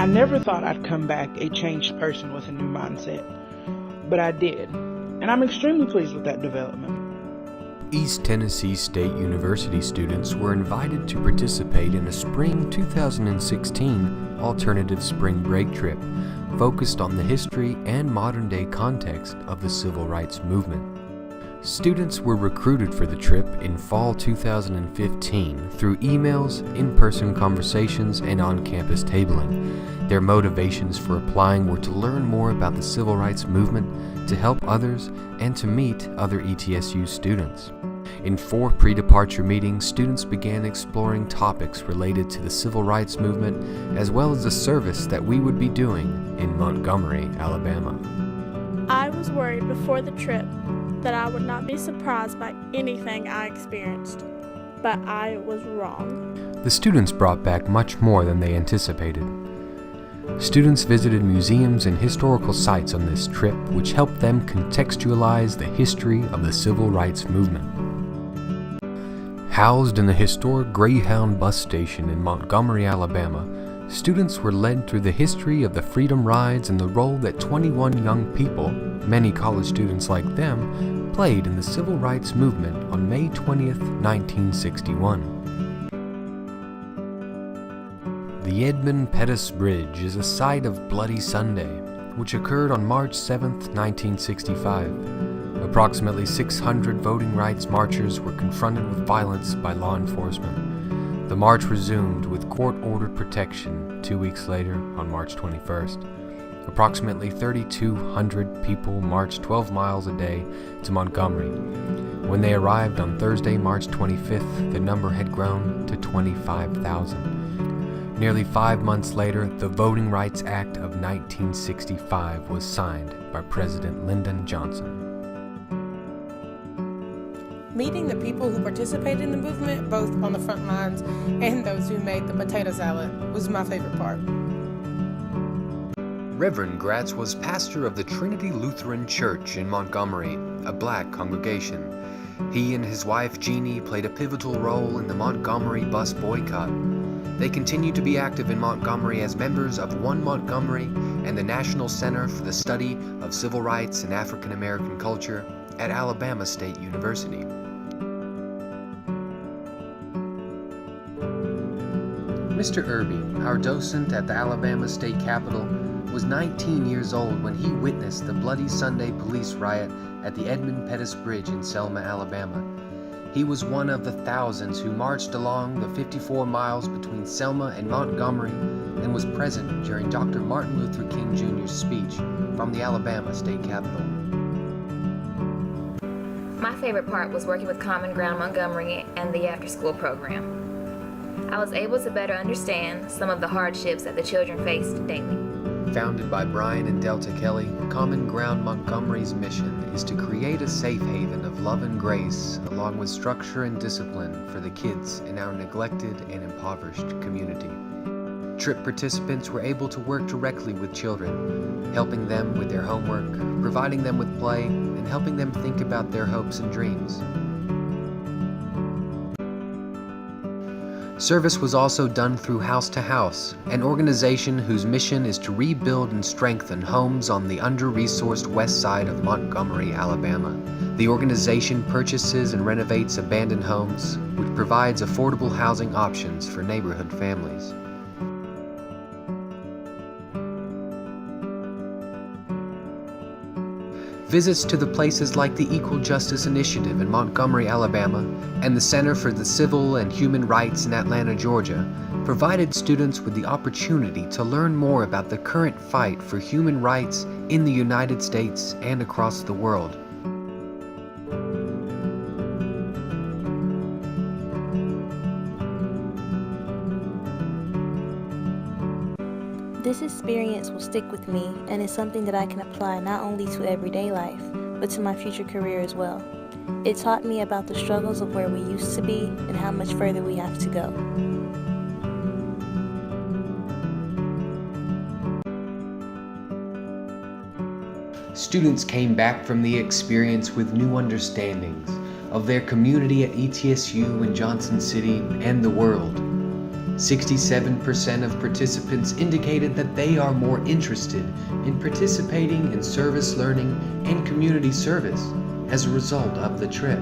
I never thought I'd come back a changed person with a new mindset, but I did, and I'm extremely pleased with that development. East Tennessee State University students were invited to participate in a spring 2016 alternative spring break trip focused on the history and modern-day context of the civil rights movement. Students were recruited for the trip in fall 2015 through emails, in-person conversations, and on-campus tabling. Their motivations for applying were to learn more about the civil rights movement, to help others, and to meet other ETSU students. In 4 pre-departure meetings, students began exploring topics related to the civil rights movement as well as the service that we would be doing in Montgomery, Alabama. I was worried before the trip that I would not be surprised by anything I experienced, but I was wrong. The students brought back much more than they anticipated. Students visited museums and historical sites on this trip, which helped them contextualize the history of the civil rights movement. Housed in the historic Greyhound bus station in Montgomery, Alabama, students were led through the history of the Freedom Rides and the role that 21 young people, many college students like them, played in the civil rights movement on May 20th, 1961. The Edmund Pettus Bridge is a site of Bloody Sunday, which occurred on March 7, 1965. Approximately 600 voting rights marchers were confronted with violence by law enforcement. The march resumed with court-ordered protection 2 weeks later on March 21st. Approximately 3,200 people marched 12 miles a day to Montgomery. When they arrived on Thursday, March 25th, the number had grown to 25,000. Nearly 5 months later, the Voting Rights Act of 1965 was signed by President Lyndon Johnson. Meeting the people who participated in the movement, both on the front lines and those who made the potato salad, was my favorite part. Reverend Gratz was pastor of the Trinity Lutheran Church in Montgomery, a black congregation. He and his wife Jeannie played a pivotal role in the Montgomery bus boycott. They continue to be active in Montgomery as members of One Montgomery and the National Center for the Study of Civil Rights and African American Culture at Alabama State University. Mr. Irby, our docent at the Alabama State Capitol, was 19 years old when he witnessed the Bloody Sunday police riot at the Edmund Pettus Bridge in Selma, Alabama. He was one of the thousands who marched along the 54 miles between Selma and Montgomery and was present during Dr. Martin Luther King Jr.'s speech from the Alabama State Capitol. My favorite part was working with Common Ground Montgomery and the after-school program. I was able to better understand some of the hardships that the children faced daily. Founded by Brian and Delta Kelly, Common Ground Montgomery's mission is to create a safe haven of love and grace, along with structure and discipline for the kids in our neglected and impoverished community. Trip participants were able to work directly with children, helping them with their homework, providing them with play, and helping them think about their hopes and dreams. Service was also done through House to House, an organization whose mission is to rebuild and strengthen homes on the under-resourced west side of Montgomery, Alabama. The organization purchases and renovates abandoned homes, which provides affordable housing options for neighborhood families. Visits to the places like the Equal Justice Initiative in Montgomery, Alabama, and the Center for the Civil and Human Rights in Atlanta, Georgia, provided students with the opportunity to learn more about the current fight for human rights in the United States and across the world. This experience will stick with me and is something that I can apply not only to everyday life, but to my future career as well. It taught me about the struggles of where we used to be and how much further we have to go. Students came back from the experience with new understandings of their community at ETSU in Johnson City and the world. 67% of participants indicated that they are more interested in participating in service learning and community service as a result of the trip.